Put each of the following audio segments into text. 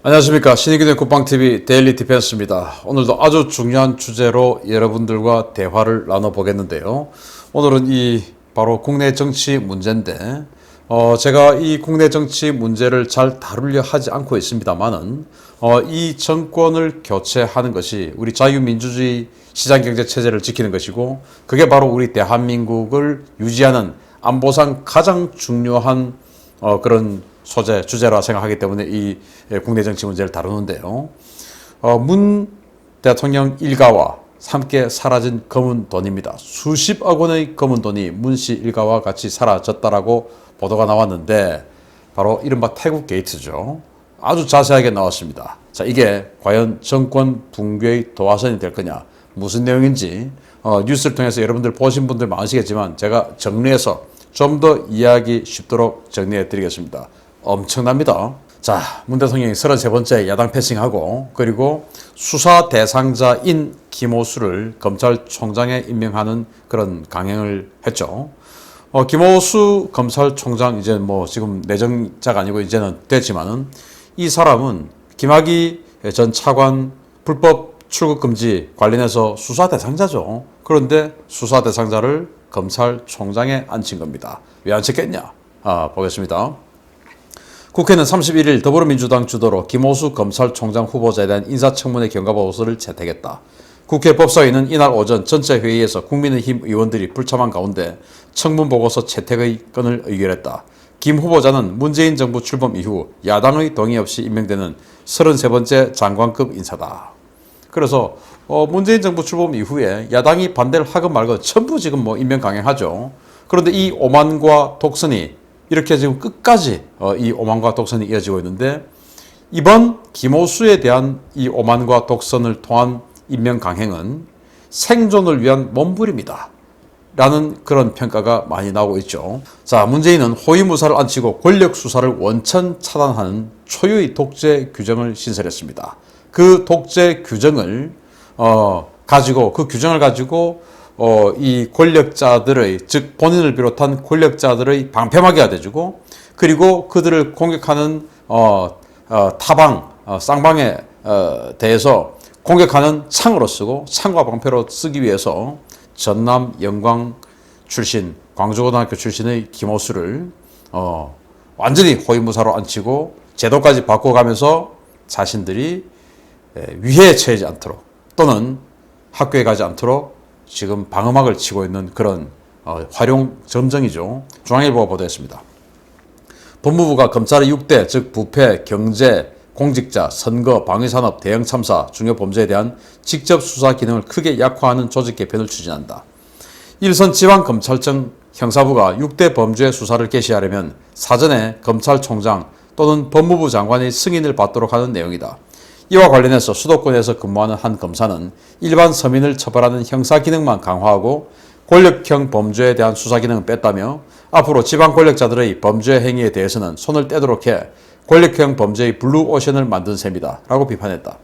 안녕하십니까. 신의균의 국방TV 데일리 디펜스입니다. 오늘도 아주 중요한 주제로 여러분들과 대화를 나눠보겠는데요. 오늘은 바로 국내 정치 문제인데 제가 이 국내 정치 문제를 잘 다루려 하지 않고 있습니다만은 이 정권을 교체하는 것이 우리 자유민주주의 시장경제 체제를 지키는 것이고, 그게 바로 우리 대한민국을 유지하는 안보상 가장 중요한 그런 주제라 생각하기 때문에 이 국내 정치 문제를 다루는데요. 문 대통령 일가와 함께 사라진 검은 돈입니다. 수십억 원의 검은 돈이 문 씨 일가와 같이 사라졌다라고 보도가 나왔는데, 바로 이른바 태국 게이트죠. 아주 자세하게 나왔습니다. 자, 이게 과연 정권 붕괴의 도화선이 될 거냐, 무슨 내용인지 뉴스를 통해서 여러분들 보신 분들 많으시겠지만 제가 정리해서 좀 더 이해하기 쉽도록 정리해 드리겠습니다. 엄청납니다. 자, 문 대통령이 33번째 야당 패싱하고, 그리고 수사 대상자인 김호수를 검찰총장에 임명하는 그런 강행을 했죠. 김호수 검찰총장, 이제 뭐 지금 내정자가 아니고 이제는 됐지만은, 이 사람은 김학의 전 차관 불법 출국 금지 관련해서 수사 대상자죠. 그런데 수사 대상자를 검찰총장에 앉힌 겁니다. 왜 앉혔겠냐? 보겠습니다. 국회는 31일 더불어민주당 주도로 김호수 검찰총장 후보자에 대한 인사청문회 경과보고서를 채택했다. 국회 법사위는 이날 오전 전체 회의에서 국민의힘 의원들이 불참한 가운데 청문보고서 채택의 건을 의결했다. 김 후보자는 문재인 정부 출범 이후 야당의 동의 없이 임명되는 33번째 장관급 인사다. 그래서 문재인 정부 출범 이후에 야당이 반대를 하건 말건 전부 지금 임명 강행하죠. 그런데 이 오만과 독선이 이렇게 지금 끝까지 이 오만과 독선이 이어지고 있는데, 이번 김호수에 대한 이 오만과 독선을 통한 임명 강행은 생존을 위한 몸부림이다 라는 그런 평가가 많이 나오고 있죠. 자, 문재인은 호위무사를 앉히고 권력 수사를 원천 차단하는 초유의 독재 규정을 신설했습니다. 그 독재 규정을 가지고 이 권력자들의, 즉 본인을 비롯한 권력자들의 방패막이가 돼주고, 그리고 그들을 공격하는 타방, 쌍방에 대해서 공격하는 창으로 쓰고, 창과 방패로 쓰기 위해서 전남 영광 출신, 광주고등학교 출신의 김호수를 완전히 호위무사로 앉히고 제도까지 바꿔가면서 자신들이 위해에 처하지 않도록, 또는 학교에 가지 않도록 지금 방어막을 치고 있는 그런 활용 점정이죠. 중앙일보가 보도했습니다. 법무부가 검찰의 6대, 즉 부패, 경제, 공직자, 선거, 방위산업, 대형 참사, 중요 범죄에 대한 직접 수사 기능을 크게 약화하는 조직 개편을 추진한다. 일선 지방검찰청 형사부가 6대 범죄 수사를 개시하려면 사전에 검찰총장 또는 법무부 장관의 승인을 받도록 하는 내용이다. 이와 관련해서 수도권에서 근무하는 한 검사는 일반 서민을 처벌하는 형사 기능만 강화하고 권력형 범죄에 대한 수사 기능은 뺐다며, 앞으로 지방 권력자들의 범죄 행위에 대해서는 손을 떼도록 해 권력형 범죄의 블루오션을 만든 셈이다 라고 비판했다.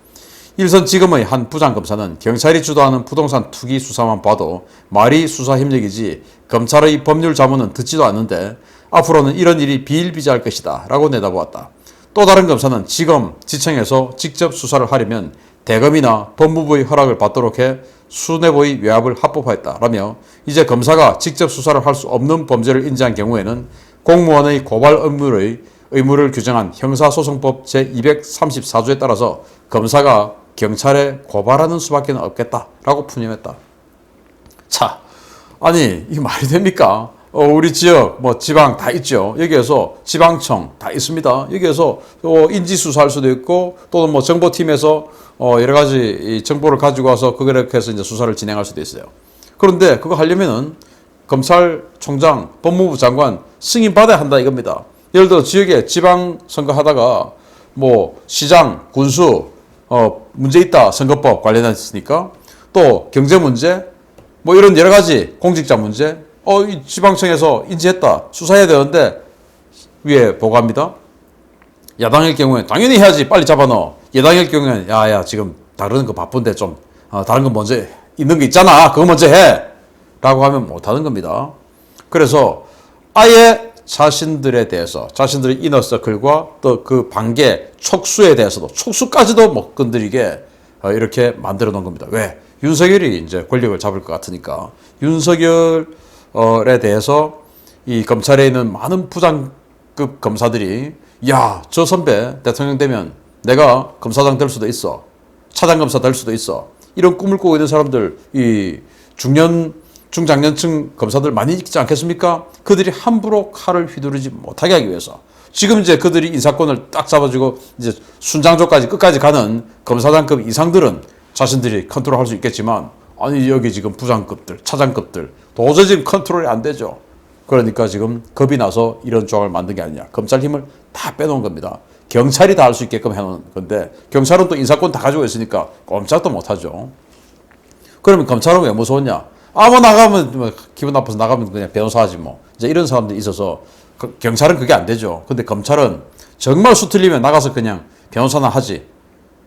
일선지검의 한 부장검사는 경찰이 주도하는 부동산 투기 수사만 봐도 말이 수사 협력이지 검찰의 법률 자문은 듣지도 않는데 앞으로는 이런 일이 비일비재할 것이다 라고 내다보았다. 또 다른 검사는 지검, 지청에서 직접 수사를 하려면 대검이나 법무부의 허락을 받도록 해 수뇌부의 외압을 합법화했다라며, 이제 검사가 직접 수사를 할 수 없는 범죄를 인지한 경우에는 공무원의 고발 의무를 규정한 형사소송법 제234조에 따라서 검사가 경찰에 고발하는 수밖에 없겠다라고 푸념했다. 자, 아니 이게 말이 됩니까? 우리 지역, 지방 다 있죠. 여기에서 지방청 다 있습니다. 여기에서 인지수사할 수도 있고, 또는 정보팀에서 여러 가지 정보를 가지고 와서 그렇게 해서 이제 수사를 진행할 수도 있어요. 그런데 그거 하려면은 검찰총장, 법무부 장관 승인 받아야 한다 이겁니다. 예를 들어 지역에 지방선거 하다가 시장, 군수 문제 있다, 선거법 관련했으니까, 또 경제 문제, 이런 여러 가지 공직자 문제, 이 지방청에서 인지했다, 수사해야 되는데 위에 보고합니다. 야당일 경우에 당연히 해야지, 빨리 잡아넣어. 여당일 경우에는 야야 지금 다루는 거 바쁜데 좀 다른 거 먼저 있는 게 있잖아, 그거 먼저 해 라고 하면 못하는 겁니다. 그래서 아예 자신들에 대해서 자신들의 이너서클과 또 그 관계 촉수에 대해서도 촉수까지도 못 건드리게 이렇게 만들어 놓은 겁니다. 왜? 윤석열이 이제 권력을 잡을 것 같으니까 윤석열에 대해서 이 검찰에 있는 많은 부장급 검사들이 야, 저 선배 대통령 되면 내가 검사장 될 수도 있어. 차장검사 될 수도 있어. 이런 꿈을 꾸고 있는 사람들, 이 중장년층 검사들 많이 있지 않겠습니까? 그들이 함부로 칼을 휘두르지 못하게 하기 위해서 지금 이제 그들이 인사권을 딱 잡아주고 이제 순장조까지 끝까지 가는 검사장급 이상들은 자신들이 컨트롤할 수 있겠지만 아니 여기 지금 부장급들, 차장급들 도저히 지금 컨트롤이 안 되죠. 그러니까 지금 겁이 나서 이런 조항을 만든 게 아니냐. 검찰 힘을 다 빼놓은 겁니다. 경찰이 다 할 수 있게끔 해놓은 건데 경찰은 또 인사권 다 가지고 있으니까 꼼짝도 못하죠. 그러면 검찰은 왜 무서웠냐? 뭐 나가면 뭐 기분 나빠서 나가면 그냥 변호사하지 뭐. 이제 이런 사람들이 있어서 경찰은 그게 안 되죠. 근데 검찰은 정말 수 틀리면 나가서 그냥 변호사나 하지.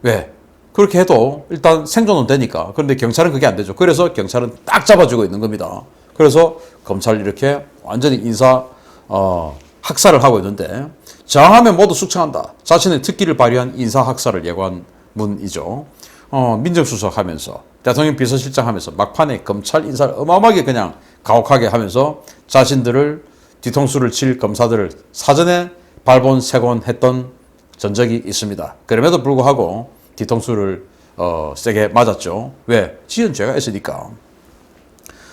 왜? 그렇게 해도 일단 생존은 되니까. 그런데 경찰은 그게 안 되죠. 그래서 경찰은 딱 잡아주고 있는 겁니다. 그래서 검찰 이렇게 완전히 인사 학살을 하고 있는데 저항하면 모두 숙청한다. 자신의 특기를 발휘한 인사 학살을 예고한 문이죠. 민정수석 하면서 대통령 비서실장 하면서 막판에 검찰 인사를 어마어마하게 그냥 가혹하게 하면서 자신들을 뒤통수를 칠 검사들을 사전에 발본색원했던 전적이 있습니다. 그럼에도 불구하고 뒤통수를 세게 맞았죠. 왜? 지은 죄가 있으니까.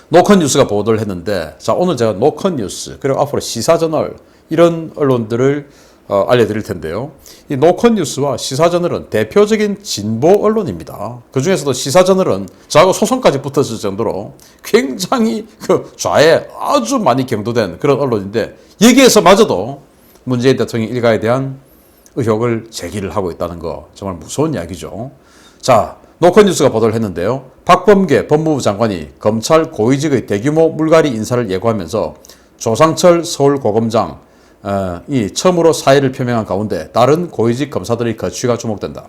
노컷 뉴스가 보도를 했는데 자 오늘 제가 노컷 뉴스 그리고 앞으로 시사저널 이런 언론들을 알려드릴 텐데요. 이 노컷 뉴스와 시사저널은 대표적인 진보 언론입니다. 그 중에서도 시사저널은 저하고 소송까지 붙었을 정도로 굉장히 그 좌에 아주 많이 경도된 그런 언론인데 여기에서마저도 문재인 대통령 일가에 대한 의혹을 제기를 하고 있다는 거 정말 무서운 이야기죠. 자, 노컷 뉴스가 보도를 했는데요. 박범계 법무부 장관이 검찰 고위직의 대규모 물갈이 인사를 예고하면서 조상철 서울고검장 이 처음으로 사의를 표명한 가운데 다른 고위직 검사들의 거취가 주목된다.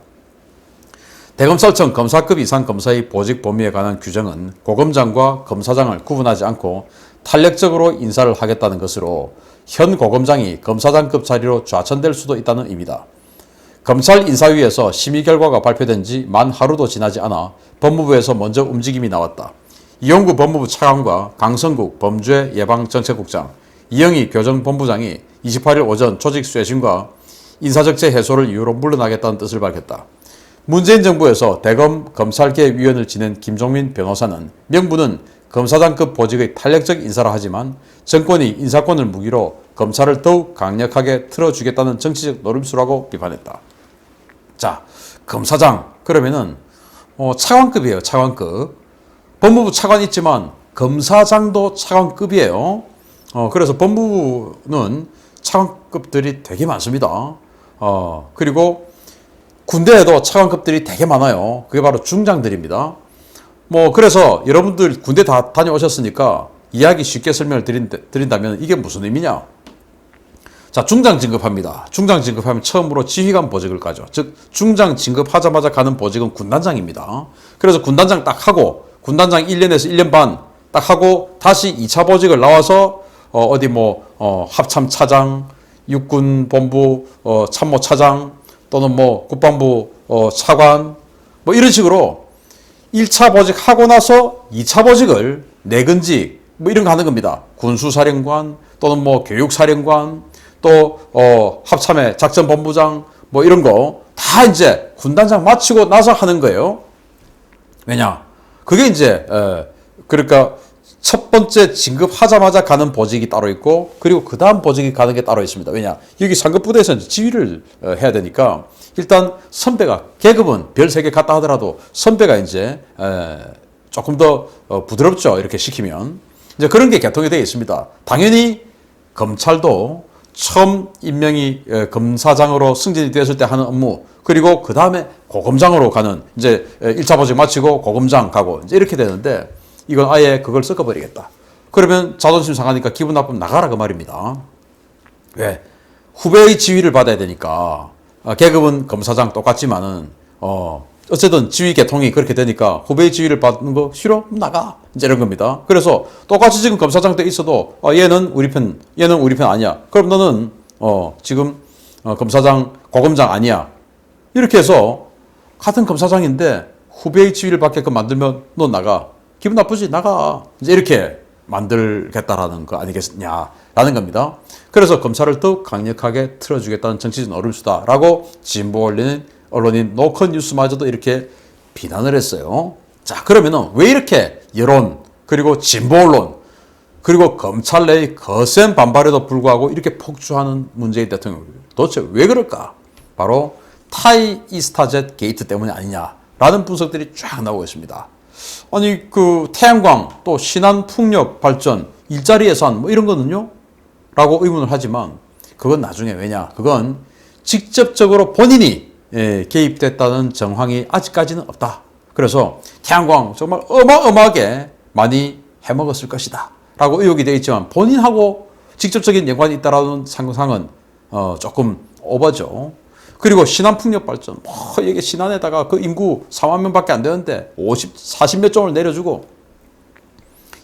대검찰청 검사급 이상 검사의 보직 범위에 관한 규정은 고검장과 검사장을 구분하지 않고 탄력적으로 인사를 하겠다는 것으로 현 고검장이 검사장급 자리로 좌천될 수도 있다는 의미다. 검찰 인사위에서 심의 결과가 발표된 지 만 하루도 지나지 않아 법무부에서 먼저 움직임이 나왔다. 이용구 법무부 차관과 강성국 범죄 예방정책국장, 이영희 교정본부장이 28일 오전 조직 쇄신과 인사적재 해소를 이유로 물러나겠다는 뜻을 밝혔다. 문재인 정부에서 대검 검찰개혁위원을 지낸 김종민 변호사는 명분은 검사장급 보직의 탄력적 인사라 하지만 정권이 인사권을 무기로 검찰을 더욱 강력하게 틀어주겠다는 정치적 노림수라고 비판했다. 자, 검사장 그러면은 차관급이에요. 차관급. 법무부 차관 있지만 검사장도 차관급이에요. 그래서 법무부는 차관급들이 되게 많습니다. 그리고 군대에도 차관급들이 되게 많아요. 그게 바로 중장들입니다. 그래서 여러분들 군대 다 다녀오셨으니까 이야기 쉽게 설명을 드린다면 이게 무슨 의미냐? 자, 중장 진급합니다. 중장 진급하면 처음으로 지휘관 보직을 가죠. 즉, 중장 진급하자마자 가는 보직은 군단장입니다. 그래서 군단장 딱 하고, 군단장 1년에서 1년 반 딱 하고, 다시 2차 보직을 나와서, 합참차장, 육군본부, 참모차장, 또는 국방부, 차관, 이런 식으로 1차 보직 하고 나서 2차 보직을 내근직, 이런 거 하는 겁니다. 군수사령관, 또는 교육사령관, 또 합참의 작전본부장 이런 거 다 이제 군단장 마치고 나서 하는 거예요. 왜냐? 그게 이제 그러니까 첫 번째 진급하자마자 가는 보직이 따로 있고 그리고 그 다음 보직이 가는 게 따로 있습니다. 왜냐? 여기 상급 부대에서는 지휘를 해야 되니까 일단 선배가 계급은 별 3개 갔다 하더라도 선배가 이제 조금 더 부드럽죠. 이렇게 시키면 이제 그런 게 개통이 되어 있습니다. 당연히 검찰도 처음 임명이 검사장으로 승진이 되었을 때 하는 업무 그리고 그 다음에 고검장으로 가는 이제 1차 보직 마치고 고검장 가고 이제 이렇게 되는데 이건 아예 그걸 섞어버리겠다. 그러면 자존심 상하니까 기분 나쁘면 나가라 그 말입니다. 왜? 후배의 지휘를 받아야 되니까 계급은 검사장 똑같지만은 어쨌든 지위 계통이 그렇게 되니까 후배의 지위를 받는 거 싫어? 나가. 이제 이런 겁니다. 그래서 똑같이 지금 검사장 때 있어도 얘는 우리 편, 얘는 우리 편 아니야. 그럼 너는 지금 검사장, 고검장 아니야. 이렇게 해서 같은 검사장인데 후배의 지위를 받게끔 만들면 너 나가. 기분 나쁘지? 나가. 이제 이렇게 만들겠다라는 거 아니겠냐라는 겁니다. 그래서 검찰을 더욱 강력하게 틀어주겠다는 정치적 노림수다라고 진보 언론인 노컷뉴스마저도 이렇게 비난을 했어요. 자, 그러면은 왜 이렇게 여론 그리고 진보 언론 그리고 검찰 내의 거센 반발에도 불구하고 이렇게 폭주하는 문재인 대통령 도대체 왜 그럴까? 바로 타이 이스타젯 게이트 때문이 아니냐라는 분석들이 쫙 나오고 있습니다. 아니 그 태양광 또 신한 풍력 발전 일자리 예산 뭐 이런 거는요? 라고 의문을 하지만 그건 나중에 왜냐? 그건 직접적으로 본인이 개입됐다는 정황이 아직까지는 없다. 그래서 태양광 정말 어마어마하게 많이 해먹었을 것이다. 라고 의혹이 되어 있지만 본인하고 직접적인 연관이 있다라는 상상은 조금 오버죠. 그리고 신한풍력 발전, 이게 신한에다가 그 인구 4만 명밖에 안 되는데 40몇 조를 내려주고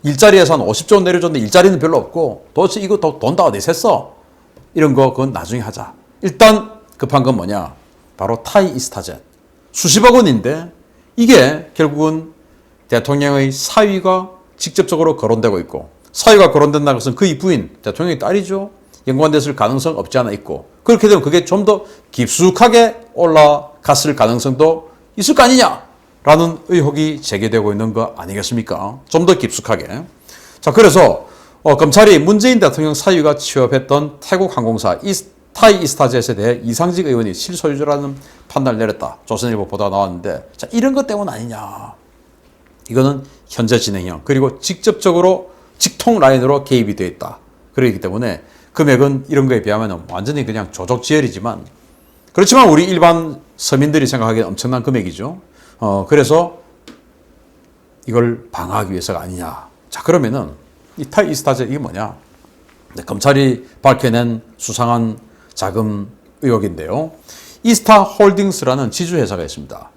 일자리 예산 50조 원 내려줬는데 일자리는 별로 없고 도대체 이거 돈 다 어디서 했어? 이런 거 그건 나중에 하자. 일단 급한 건 뭐냐? 바로 타이 이스타젯. 수십억 원인데 이게 결국은 대통령의 사위가 직접적으로 거론되고 있고 사위가 거론된다는 것은 그의 부인, 대통령의 딸이죠. 연관됐을 가능성 없지 않아 있고 그렇게 되면 그게 좀 더 깊숙하게 올라갔을 가능성도 있을 거 아니냐라는 의혹이 제기되고 있는 거 아니겠습니까? 좀 더 깊숙하게. 자, 그래서 검찰이 문재인 대통령 사위가 취업했던 태국 항공사 타이 이스타젯에 대해 이상직 의원이 실소유주라는 판단을 내렸다. 조선일보 보도가 나왔는데 자, 이런 것 때문 아니냐. 이거는 현재 진행형 그리고 직접적으로 직통 라인으로 개입이 되어 있다. 그렇기 때문에 금액은 이런 거에 비하면 완전히 그냥 조족지혈이지만 그렇지만 우리 일반 서민들이 생각하기에 엄청난 금액이죠. 그래서 이걸 방어하기 위해서가 아니냐. 자, 그러면은 이 타이 이스타젯 이게 뭐냐? 검찰이 밝혀낸 수상한 자금 의혹인데요. 이스타 홀딩스라는 지주회사가 있습니다.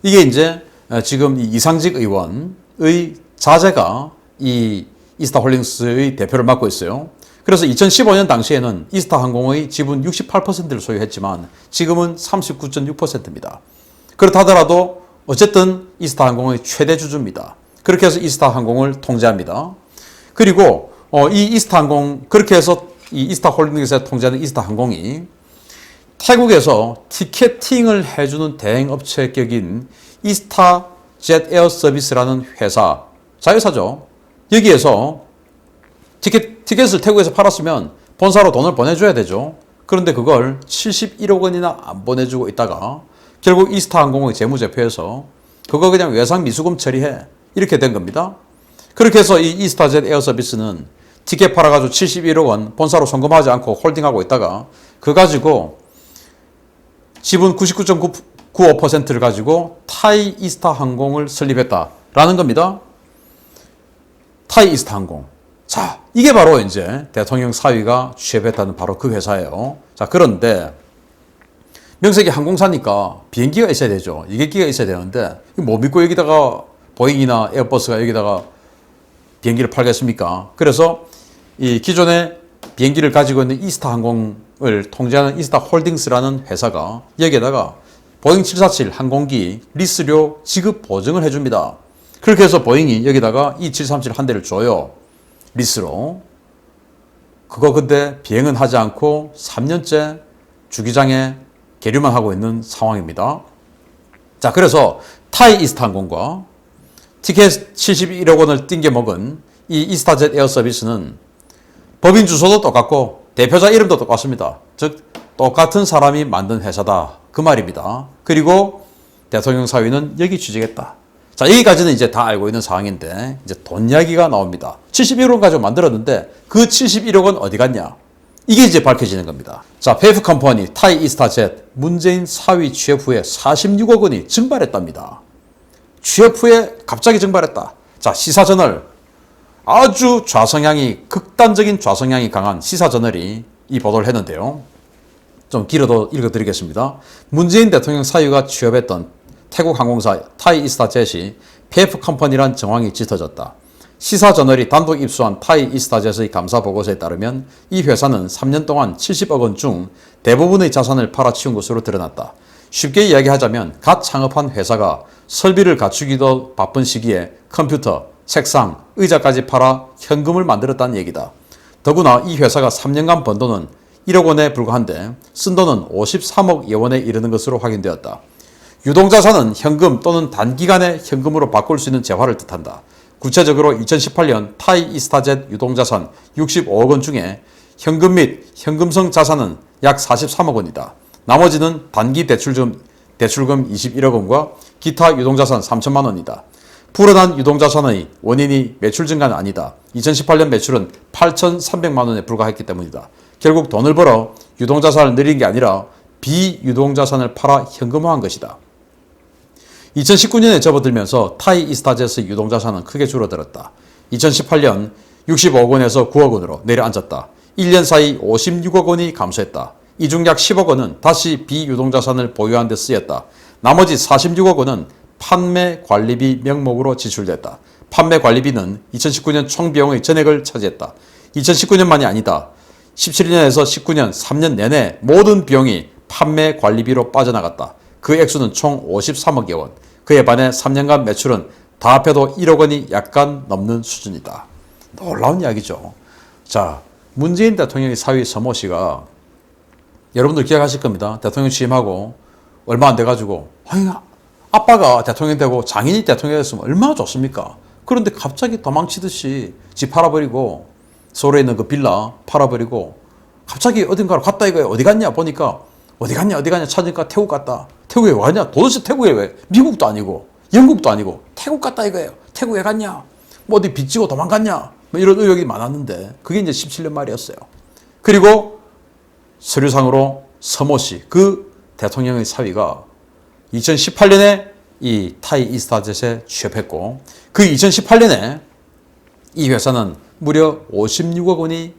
이게 이제 지금 이상직 의원의 자제가 이 이스타 홀딩스의 대표를 맡고 있어요. 그래서 2015년 당시에는 이스타 항공의 지분 68%를 소유했지만 지금은 39.6%입니다. 그렇다 하더라도 어쨌든 이스타 항공의 최대 주주입니다. 그렇게 해서 이스타 항공을 통제합니다. 그리고 이 이스타 항공 그렇게 해서 이 이스타 홀딩스에서 통제하는 이스타 항공이 태국에서 티켓팅을 해주는 대행업체격인 이스타 젯 에어 서비스라는 회사, 자회사죠. 여기에서 티켓을 태국에서 팔았으면 본사로 돈을 보내줘야 되죠. 그런데 그걸 71억 원이나 안 보내주고 있다가 결국 이스타 항공의 재무제표에서 그거 그냥 외상 미수금 처리해. 이렇게 된 겁니다. 그렇게 해서 이 이스타젯 에어 서비스는 티켓 팔아가지고 71억 원 본사로 송금하지 않고 홀딩하고 있다가 그거 가지고 지분 99.95%를 가지고 타이 이스타 항공을 설립했다라는 겁니다. 타이 이스타 항공. 자, 이게 바로 이제 대통령 사위가 취업했다는 바로 그 회사예요. 자, 그런데 명색이 항공사니까 비행기가 있어야 되죠. 이객기가 있어야 되는데 뭐 믿고 여기다가 보잉이나 에어버스가 여기다가 비행기를 팔겠습니까? 그래서 이 기존의 비행기를 가지고 있는 이스타 항공을 통제하는 이스타 홀딩스라는 회사가 여기에다가 보잉 747 항공기 리스료 지급 보증을 해줍니다. 그렇게 해서 보잉이 여기다가 이 737 한 대를 줘요. 리스로. 그거 근데 비행은 하지 않고 3년째 주기장에 계류만 하고 있는 상황입니다. 자, 그래서 타이 이스타 항공과 티켓 71억 원을 띵겨 먹은 이 이스타젯 에어 서비스는 법인 주소도 똑같고 대표자 이름도 똑같습니다. 즉 똑같은 사람이 만든 회사다. 그 말입니다. 그리고 대통령 사위는 여기 취직했다. 자, 여기까지는 이제 다 알고 있는 상황인데 이제 돈 이야기가 나옵니다. 71억 원 가지고 만들었는데 그 71억 원 어디 갔냐? 이게 이제 밝혀지는 겁니다. 자, 페이프 컴퍼니 타이 이스타젯 문재인 사위 취업 후에 46억 원이 증발했답니다. 취업 후에 갑자기 증발했다. 자, 시사저널 아주 극단적인 좌성향이 강한 시사저널이 이 보도를 했는데요. 좀 길어도 읽어드리겠습니다. 문재인 대통령 사위가 취업했던 태국 항공사 타이이스타젯이 PF 컴퍼니란 정황이 짙어졌다. 시사저널이 단독 입수한 타이이스타젯의 감사 보고서에 따르면 이 회사는 3년 동안 70억 원 중 대부분의 자산을 팔아치운 것으로 드러났다. 쉽게 이야기하자면 갓 창업한 회사가 설비를 갖추기도 바쁜 시기에 컴퓨터, 책상, 의자까지 팔아 현금을 만들었다는 얘기다. 더구나 이 회사가 3년간 번 돈은 1억 원에 불과한데 쓴 돈은 53억 원에 이르는 것으로 확인되었다. 유동자산은 현금 또는 단기간에 현금으로 바꿀 수 있는 재화를 뜻한다. 구체적으로 2018년 타이이스타젯 유동자산 65억 원 중에 현금 및 현금성 자산은 약 43억 원이다. 나머지는 단기 대출금 21억 원과 기타 유동자산 3천만 원이다. 불어난 유동자산의 원인이 매출 증가는 아니다. 2018년 매출은 8,300만 원에 불과했기 때문이다. 결국 돈을 벌어 유동자산을 늘린 게 아니라 비유동자산을 팔아 현금화한 것이다. 2019년에 접어들면서 타이이스타젯의 유동자산은 크게 줄어들었다. 2018년 65억 원에서 9억 원으로 내려앉았다. 1년 사이 56억 원이 감소했다. 이 중 약 10억 원은 다시 비유동자산을 보유한 데 쓰였다. 나머지 46억 원은 판매 관리비 명목으로 지출됐다. 판매 관리비는 2019년 총 비용의 전액을 차지했다. 2019년만이 아니다. 17년에서 19년 3년 내내 모든 비용이 판매 관리비로 빠져나갔다. 그 액수는 총 53억여 원. 그에 반해 3년간 매출은 다 합해도 1억 원이 약간 넘는 수준이다. 놀라운 이야기죠. 자, 문재인 대통령의 사위 서모 씨가 여러분들 기억하실 겁니다. 대통령 취임하고 얼마 안 돼가지고 아빠가 대통령 되고 장인이 대통령 됐으면 얼마나 좋습니까? 그런데 갑자기 도망치듯이 집 팔아버리고 서울에 있는 그 빌라 팔아버리고 갑자기 어딘가로 갔다 이거예요. 어디 갔냐 보니까 어디 갔냐 찾으니까 태국 갔다. 태국에 왜 갔냐? 도대체 태국에 왜? 미국도 아니고 영국도 아니고 태국 갔다 이거예요. 태국에 갔냐? 뭐 어디 빚지고 도망갔냐? 뭐 이런 의혹이 많았는데 그게 이제 17년 말이었어요. 그리고 서류상으로 서모 씨, 그 대통령의 사위가 2018년에 이 타이이스타젯에 취업했고 그 2018년에 이 회사는 무려 56억 원이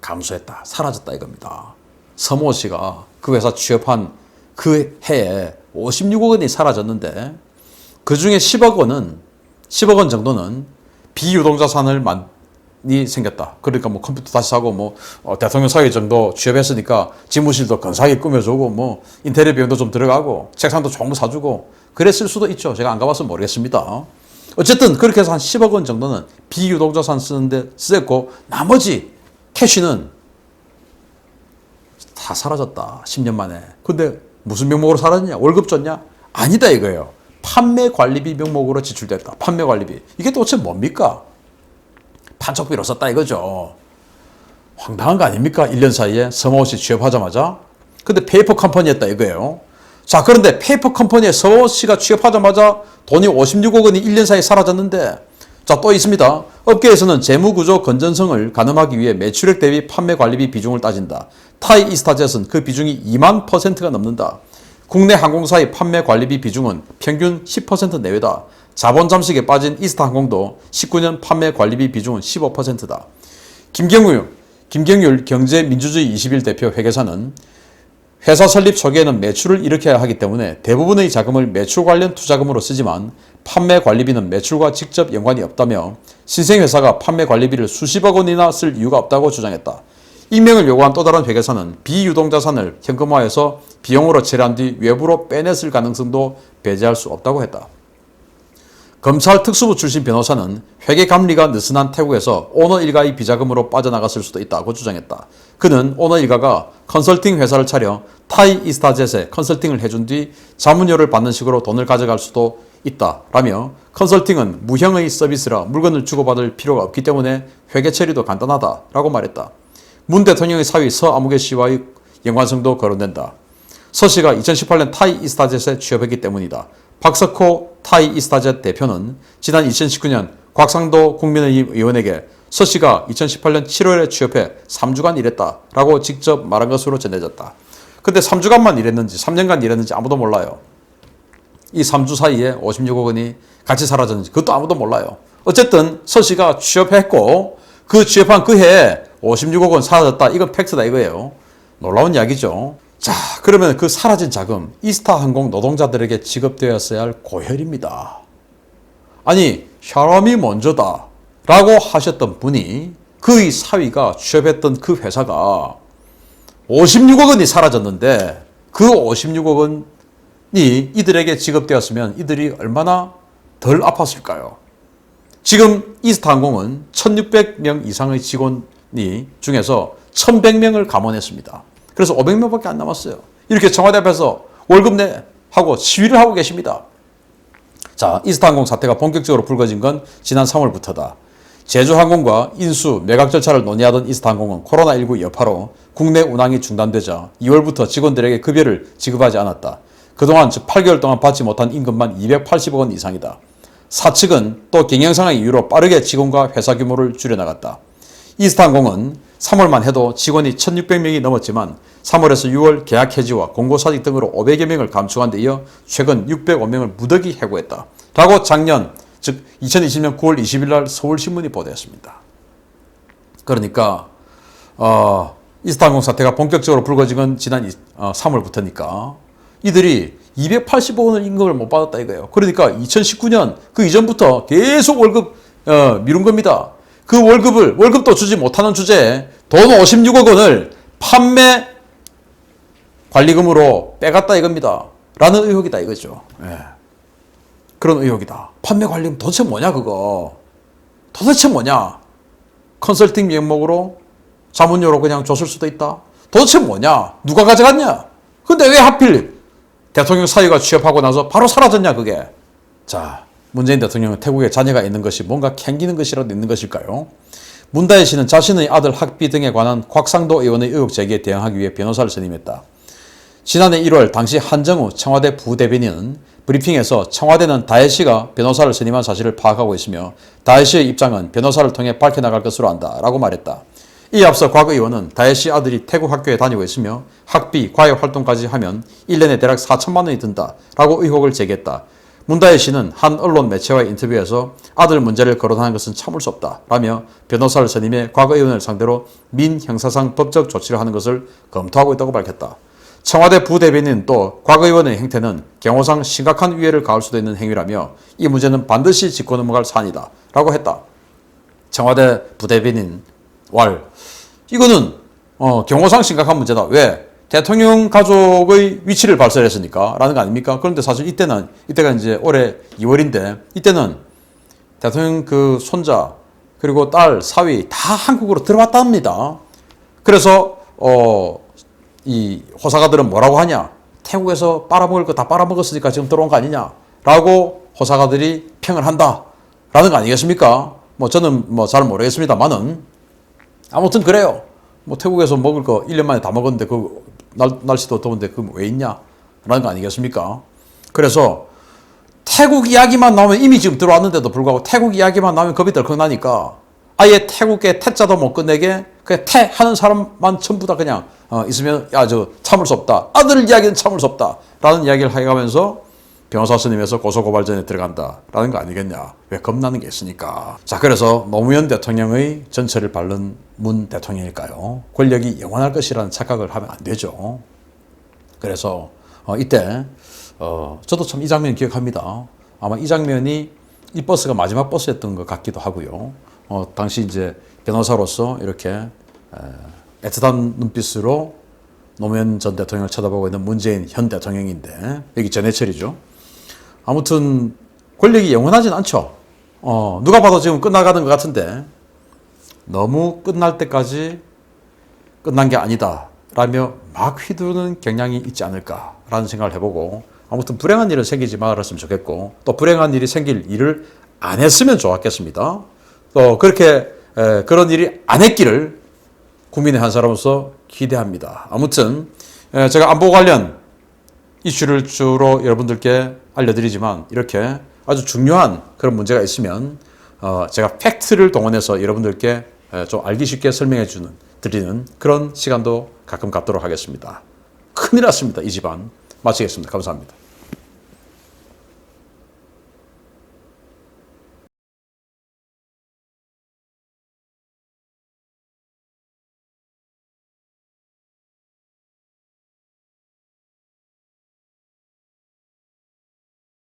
감소했다. 사라졌다 이겁니다. 서모 씨가 그 회사 취업한 그 해에 56억 원이 사라졌는데 그 중에 10억 원 정도는 비유동자산을 많이 생겼다. 그러니까 뭐 컴퓨터 다시 사고 뭐 대통령 사위 정도 취업했으니까 집무실도 근사하게 꾸며주고 뭐 인테리어 비용도 좀 들어가고 책상도 좋은 거 사주고 그랬을 수도 있죠. 제가 안 가봐서 모르겠습니다. 어쨌든 그렇게 해서 한 10억 원 정도는 비유동자산 쓰는데 쓰였고 나머지 캐시는 다 사라졌다. 10년 만에. 근데 무슨 명목으로 사라졌냐? 월급 줬냐? 아니다 이거예요. 판매 관리비 명목으로 지출됐다. 판매 관리비. 이게 도대체 뭡니까? 판촉비로 썼다 이거죠. 황당한 거 아닙니까? 1년 사이에 서모 씨 취업하자마자. 근데 페이퍼 컴퍼니였다 이거예요. 자, 그런데 페이퍼 컴퍼니에 서모 씨가 취업하자마자 돈이 56억 원이 1년 사이에 사라졌는데 자, 또 있습니다. 업계에서는 재무구조 건전성을 가늠하기 위해 매출액 대비 판매 관리비 비중을 따진다. 타이이스타젯은 그 비중이 2만%가 넘는다. 국내 항공사의 판매 관리비 비중은 평균 10% 내외다. 자본 잠식에 빠진 이스타항공도 19년 판매 관리비 비중은 15%다. 김경률 경제민주주의 21 대표 회계사는 회사 설립 초기에는 매출을 일으켜야 하기 때문에 대부분의 자금을 매출 관련 투자금으로 쓰지만 판매 관리비는 매출과 직접 연관이 없다며 신생회사가 판매 관리비를 수십억 원이나 쓸 이유가 없다고 주장했다. 익명을 요구한 또 다른 회계사는 비유동자산을 현금화해서 비용으로 처리한 뒤 외부로 빼냈을 가능성도 배제할 수 없다고 했다. 검찰 특수부 출신 변호사는 회계 감리가 느슨한 태국에서 오너 일가의 비자금으로 빠져나갔을 수도 있다고 주장했다. 그는 오너 일가가 컨설팅 회사를 차려 타이이스타젯에 컨설팅을 해준 뒤 자문료를 받는 식으로 돈을 가져갈 수도 있다라며 컨설팅은 무형의 서비스라 물건을 주고받을 필요가 없기 때문에 회계 처리도 간단하다라고 말했다. 문 대통령의 사위 서아무개 씨와의 연관성도 거론된다. 서 씨가 2018년 타이이스타젯에 취업했기 때문이다. 박석호 타이이스타젯 대표는 지난 2019년 곽상도 국민의힘 의원에게 서 씨가 2018년 7월에 취업해 3주간 일했다라고 직접 말한 것으로 전해졌다. 근데 3주간만 일했는지 3년간 일했는지 아무도 몰라요. 이 3주 사이에 56억 원이 같이 사라졌는지 그것도 아무도 몰라요. 어쨌든 서 씨가 취업했고 그 취업한 그 해에 56억 원 사라졌다. 이건 팩트다 이거예요. 놀라운 이야기죠. 자, 그러면 그 사라진 자금, 이스타항공 노동자들에게 지급되었어야 할 고혈입니다. 아니, 혈압이 먼저다 라고 하셨던 분이 그의 사위가 취업했던 그 회사가 56억 원이 사라졌는데 그 56억 원이 이들에게 지급되었으면 이들이 얼마나 덜 아팠을까요? 지금 이스타항공은 1600명 이상의 직원이 중에서 1100명을 감원했습니다. 그래서 500명밖에 안 남았어요. 이렇게 청와대 앞에서 월급 내 하고 시위를 하고 계십니다. 자, 이스타항공 사태가 본격적으로 불거진 건 지난 3월부터다. 제주항공과 인수, 매각 절차를 논의하던 이스타항공은 코로나19 여파로 국내 운항이 중단되자 2월부터 직원들에게 급여를 지급하지 않았다. 그동안 즉 8개월 동안 받지 못한 임금만 280억 원 이상이다. 사측은 또 경영상의 이유로 빠르게 직원과 회사 규모를 줄여나갔다. 이스타항공은 3월만 해도 직원이 1600명이 넘었지만 3월에서 6월 계약 해지와 공고사직 등으로 500여 명을 감축한 데 이어 최근 605명을 무더기 해고했다. 라고 작년 즉 2020년 9월 20일 날 서울신문이 보도했습니다. 그러니까 이스타항공 사태가 본격적으로 불거진 건 지난 3월부터니까 이들이 280억 원을 임금을 못 받았다 이거예요. 그러니까 2019년 그 이전부터 계속 월급 미룬 겁니다. 그 월급도 주지 못하는 주제에 돈 56억 원을 판매 관리금으로 빼갔다 이겁니다. 라는 의혹이다 이거죠. 예. 그런 의혹이다. 판매 관리금 도대체 뭐냐 그거. 도대체 뭐냐. 컨설팅 명목으로 자문료로 그냥 줬을 수도 있다. 도대체 뭐냐. 누가 가져갔냐. 근데 왜 하필 대통령 사위가 취업하고 나서 바로 사라졌냐 그게. 자, 문재인 대통령은 태국에 자녀가 있는 것이 뭔가 캥기는 것이라도 있는 것일까요? 문다혜 씨는 자신의 아들 학비 등에 관한 곽상도 의원의 의혹 제기에 대응하기 위해 변호사를 선임했다. 지난해 1월 당시 한정우 청와대 부대변인은 브리핑에서 청와대는 다혜 씨가 변호사를 선임한 사실을 파악하고 있으며 다혜 씨의 입장은 변호사를 통해 밝혀나갈 것으로 안다 라고 말했다. 이에 앞서 곽 의원은 다혜 씨 아들이 태국 학교에 다니고 있으며 학비, 과외 활동까지 하면 1년에 대략 4천만 원이 든다 라고 의혹을 제기했다. 문다혜 씨는 한 언론 매체와의 인터뷰에서 아들 문제를 거론하는 것은 참을 수 없다 라며 변호사를 선임해 곽 의원을 상대로 민형사상 법적 조치를 하는 것을 검토하고 있다고 밝혔다. 청와대 부대변인은 또 곽 의원의 행태는 경호상 심각한 위해를 가할 수도 있는 행위라며 이 문제는 반드시 짚고 넘어갈 사안이다 라고 했다. 청와대 부대변인 왈 이거는 경호상 심각한 문제다. 왜? 대통령 가족의 위치를 발설했으니까 라는 거 아닙니까? 그런데 사실 이때가 이제 올해 2월인데 이때는 대통령 그 손자 그리고 딸 사위 다 한국으로 들어왔답니다. 그래서 이 호사가들은 뭐라고 하냐? 태국에서 빨아먹을 거 다 빨아먹었으니까 지금 들어온 거 아니냐? 라고 호사가들이 평을 한다 라는 거 아니겠습니까? 뭐 저는 뭐 잘 모르겠습니다만은 아무튼 그래요. 뭐 태국에서 먹을 거 1년 만에 다 먹었는데 그 날씨도 더운데 그 왜 있냐? 라는 거 아니겠습니까? 그래서 태국 이야기만 나오면 이미 지금 들어왔는데도 불구하고 태국 이야기만 나오면 겁이 덜컥 나니까 아예 태국의 태자도 못 끝내게 그냥 태 하는 사람만 전부 다 그냥 있으면 참을 수 없다. 아들 이야기는 참을 수 없다. 라는 이야기를 해가면서 변호사 스님에서 고소고발전에 들어간다라는 거 아니겠냐. 왜 겁나는 게 있으니까. 자, 그래서 노무현 대통령의 전철을 밟는 문 대통령일까요? 권력이 영원할 것이라는 착각을 하면 안 되죠. 그래서 이때 저도 참 이 장면 기억합니다. 아마 이 장면이 이 버스가 마지막 버스였던 것 같기도 하고요. 당시 이제 변호사로서 이렇게 애틋한 눈빛으로 노무현 전 대통령을 쳐다보고 있는 문재인 현 대통령인데 여기 전해철이죠. 아무튼 권력이 영원하진 않죠. 누가 봐도 지금 끝나가는 것 같은데 너무 끝날 때까지 끝난 게 아니다 라며 막 휘두르는 경향이 있지 않을까라는 생각을 해보고 아무튼 불행한 일은 생기지 말았으면 좋겠고 또 불행한 일이 생길 일을 안 했으면 좋았겠습니다. 또 그렇게 그런 일이 안 했기를 국민의 한 사람으로서 기대합니다. 아무튼 제가 안보 관련 이슈를 주로 여러분들께 알려드리지만 이렇게 아주 중요한 그런 문제가 있으면 제가 팩트를 동원해서 여러분들께 좀 알기 쉽게 설명해 드리는 그런 시간도 가끔 갖도록 하겠습니다. 큰일 났습니다. 이 집안. 마치겠습니다. 감사합니다.